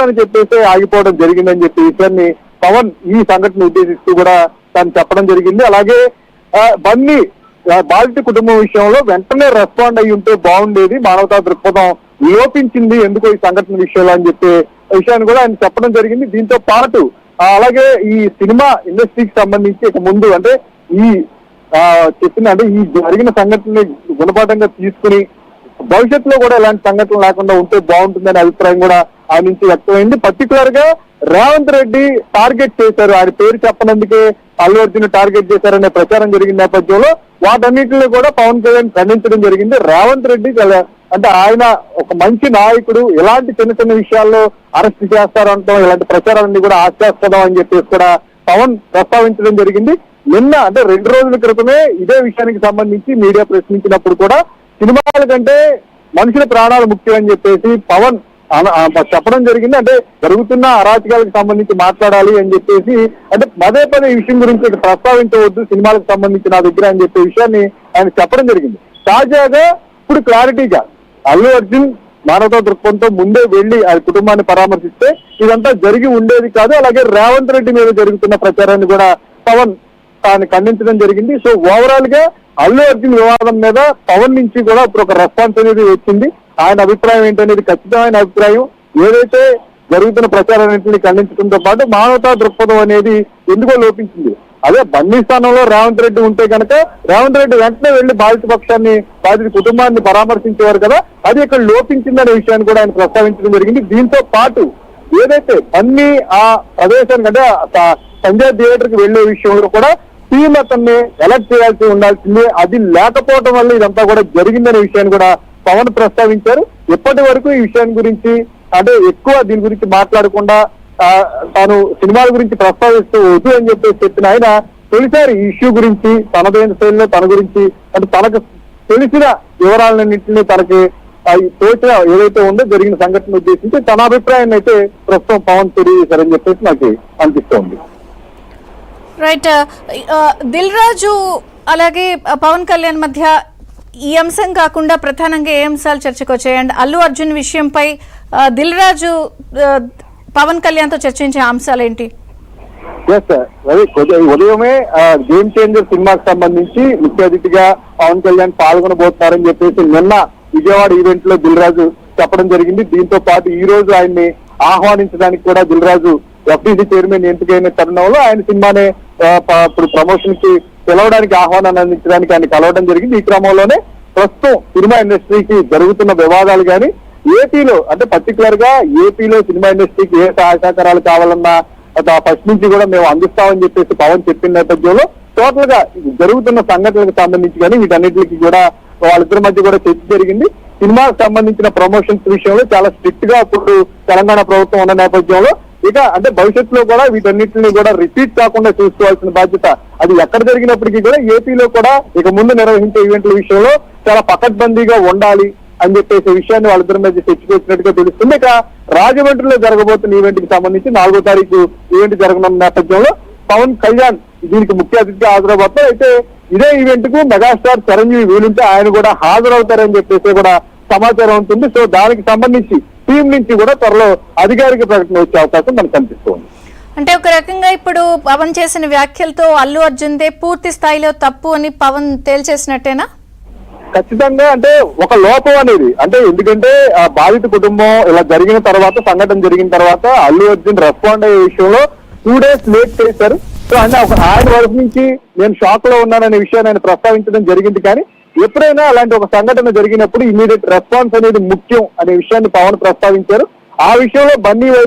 అని చెప్పేసి ఆగిపోవడం జరిగిందని చెప్పి విషయాన్ని పవన్ ఈ సంఘటన ఉద్దేశిస్తూ కూడా తాను చెప్పడం జరిగింది. అలాగే బన్నీ బాధిత కుటుంబం విషయంలో వెంటనే రెస్పాండ్ అయ్యి ఉంటే బాగుండేది, మానవతా దృక్పథం లోపించింది ఎందుకో ఈ సంఘటన విషయంలో అని చెప్పే విషయాన్ని కూడా ఆయన చెప్పడం జరిగింది. దీంతో పాటు అలాగే ఈ సినిమా ఇండస్ట్రీకి సంబంధించి ఇక ముందు అంటే ఈ చెప్పిన అంటే ఈ జరిగిన సంఘటనని గుణపాఠంగా తీసుకుని భవిష్యత్తులో కూడా ఇలాంటి సంఘటనలు లేకుండా ఉంటే బాగుంటుందనే అభిప్రాయం కూడా ఆయన నుంచి వ్యక్తమైంది. పర్టికులర్ గా రేవంత్ రెడ్డి టార్గెట్ చేశారు, ఆయన పేరు చెప్పనందుకే అల్లు అర్జున్ టార్గెట్ చేశారనే ప్రచారం జరిగిన నేపథ్యంలో వాటన్నిటిని కూడా పవన్ కళ్యాణ్ ఖండించడం జరిగింది. రేవంత్ రెడ్డి అంటే ఆయన ఒక మంచి నాయకుడు, ఇలాంటి చిన్న చిన్న విషయాల్లో అరెస్ట్ చేస్తారంటాం, ఇలాంటి ప్రచారాన్ని కూడా ఆశ్చర్యపడడం అని చెప్పేసి కూడా పవన్ ప్రస్తావించడం జరిగింది. నిన్న అంటే 2 రోజుల క్రితమే ఇదే విషయానికి సంబంధించి మీడియా ప్రశ్నించినప్పుడు కూడా సినిమాల కంటే మనుషుల ప్రాణాలు ముఖ్యం అని చెప్పేసి పవన్ చెప్పడం జరిగింది. అంటే జరుగుతున్న అరాచకాలకు సంబంధించి మాట్లాడాలి అని చెప్పేసి అంటే పదే ఈ విషయం గురించి ప్రస్తావించవద్దు సినిమాలకు సంబంధించి నా దగ్గర అని చెప్పే విషయాన్ని ఆయన చెప్పడం జరిగింది. తాజాగా ఇప్పుడు క్లారిటీగా అల్లు అర్జున్ మానవతా దృక్పథంతో ముందే వెళ్లి ఆ కుటుంబాన్ని పరామర్శిస్తే ఇదంతా జరిగి ఉండేది కాదు. అలాగే రేవంత్ రెడ్డి మీద జరుగుతున్న ప్రచారాన్ని కూడా పవన్ తాను ఖండించడం జరిగింది. సో ఓవరాల్ గా అల్లు అర్జున్ వివాదం మీద పవన్ నుంచి కూడా ఇప్పుడు ఒక రెస్పాన్స్ అనేది వచ్చింది. ఆయన అభిప్రాయం ఏంటనేది ఖచ్చితమైన అభిప్రాయం. ఏదైతే జరుగుతున్న ప్రచారాన్నింటినీ ఖండించడంతో పాటు మానవతా దృక్పథం అనేది ఎందుకో లోపించింది. అదే బన్నీ స్థానంలో రేవంత్ రెడ్డి ఉంటే కనుక రేవంత్ రెడ్డి వెంటనే వెళ్లి బాధిత కుటుంబాన్ని పరామర్శించేవారు కదా, అది ఇక్కడ లోపించిందనే విషయాన్ని కూడా ఆయన ప్రస్తావించడం జరిగింది. దీంతో పాటు ఏదైతే బన్నీ ఆ ప్రదేశానికి అంటే సంజయ్ థియేటర్ కి వెళ్లే విషయంలో కూడా టీం అతన్ని ఎలక్ట్ చేయాల్సి ఉండాల్సింది, అది లేకపోవడం వల్ల ఇదంతా కూడా జరిగిందనే విషయాన్ని కూడా పవన్ ప్రస్తావించారు. ఇప్పటి వరకు ఈ విషయాన్ని గురించి అంటే ఎక్కువ దీని గురించి మాట్లాడకుండా తాను సినిమాల గురించి ప్రస్తావిస్తూ వద్దు అని చెప్పేసి చెప్పిన ఆయన తొలిసారి ఈ ఇష్యూ గురించి తనదైన శైలిలో తన గురించి అంటే తనకు తెలిసిన వివరాలన్నింటినీ తనకి తోచిన ఏదైతే ఉందో జరిగిన సంఘటన ఉద్దేశించి తన అభిప్రాయాన్ని అయితే ప్రస్తుతం పవన్ తెలియజేశారని చెప్పేసి నాకు అనిపిస్తోంది. రైట్, దిల్ రాజు అలాగే పవన్ కళ్యాణ్ మధ్య ఈ అంశం కాకుండా ప్రధానంగా ఏ అంశాలు చర్చకు వచ్చాయి? అండ్ అల్లు అర్జున్ విషయంపై దిల్ రాజు పవన్ కళ్యాణ్ తో చర్చించే అంశాలు ఏంటి? ఉదయమే గేమ్ చేంజర్ సినిమాకి సంబంధించి ముఖ్య అతిథిగా పవన్ కళ్యాణ్ పాల్గొనబోతున్నారని చెప్పేసి నిన్న విజయవాడ ఈవెంట్ లో దిల్ రాజు చెప్పడం జరిగింది. దీంతో పాటు ఈ రోజు ఆయన్ని ఆహ్వానించడానికి కూడా దిల్ రాజు ఎఫ్డీసీ చైర్మన్ ఎంపికైన తరుణంలో ఆయన సినిమానే ఇప్పుడు ప్రమోషన్ కి పిలవడానికి ఆహ్వానాన్ని అందించడానికి ఆయన కలవడం జరిగింది. ఈ క్రమంలోనే ప్రస్తుతం సినిమా ఇండస్ట్రీకి జరుగుతున్న వివాదాలు కానీ ఏపీలో అంటే పర్టికులర్ గా ఏపీలో సినిమా ఇండస్ట్రీకి ఏ సహాయ సహకారాలు కావాలన్నా ఫస్ట్ నుంచి కూడా మేము అందిస్తామని చెప్పేసి పవన్ చెప్పిన నేపథ్యంలో టోటల్ గా జరుగుతున్న సంఘటనలకు సంబంధించి కానీ వీటన్నిటికి కూడా వాళ్ళిద్దరి మధ్య కూడా చర్చ జరిగింది. సినిమాకు సంబంధించిన ప్రమోషన్స్ విషయంలో చాలా స్ట్రిక్ట్ గా ఇప్పుడు తెలంగాణ ప్రభుత్వం ఉన్న నేపథ్యంలో ఇక అంటే భవిష్యత్తులో కూడా వీటన్నిటిని కూడా రిపీట్ కాకుండా చూసుకోవాల్సిన బాధ్యత అది ఎక్కడ జరిగినప్పటికీ కూడా ఏపీలో కూడా ఇక ముందు నిర్వహించే ఈవెంట్ల విషయంలో చాలా పకడ్బందీగా ఉండాలి అని చెప్పేసి విషయాన్ని వాళ్ళిద్దరి మధ్య చర్చకొచ్చినట్టుగా తెలుస్తుంది. ఇక రాజమండ్రిలో జరగబోతున్న ఈవెంట్ కి సంబంధించి 4వ తారీఖు ఈవెంట్ జరగనున్న నేపథ్యంలో పవన్ కళ్యాణ్ దీనికి ముఖ్య అతిథిగా హాజరవుతారు. అయితే ఇదే ఈవెంట్ కు మెగాస్టార్ చిరంజీవి వీలుంటే ఆయన కూడా హాజరవుతారని చెప్పేసి కూడా సమాచారం ఉంటుంది. సో దానికి సంబంధించి టీం నుంచి కూడా త్వరలో అధికారిక ప్రకటన వచ్చే అవకాశం మనకు కనిపిస్తుంది. అంటే ఒక రకంగా ఇప్పుడు పవన్ చేసిన వ్యాఖ్యలతో అల్లు అర్జున్ దే పూర్తి స్థాయిలో తప్పు అని పవన్ తేల్చేసినట్టేనా? ఖచ్చితంగా అంటే ఒక లోపం అనేది అంటే ఎందుకంటే ఆ బాధిత కుటుంబం ఇలా జరిగిన తర్వాత సంఘటన జరిగిన తర్వాత అల్లు అర్జున్ రెస్పాండ్ అయ్యే విషయంలో 2 days లేట్ చేశారు. సో అంటే ఆయన వరకు నుంచి నేను షాక్ లో ఉన్నాననే విషయాన్ని ఆయన ప్రస్తావించడం జరిగింది. కానీ ఎప్పుడైనా అలాంటి ఒక సంఘటన జరిగినప్పుడు ఇమీడియట్ రెస్పాన్స్ అనేది ముఖ్యం అనే విషయాన్ని పవన్ ప్రస్తావించారు. ఆ విషయంలో బన్నీ వైపు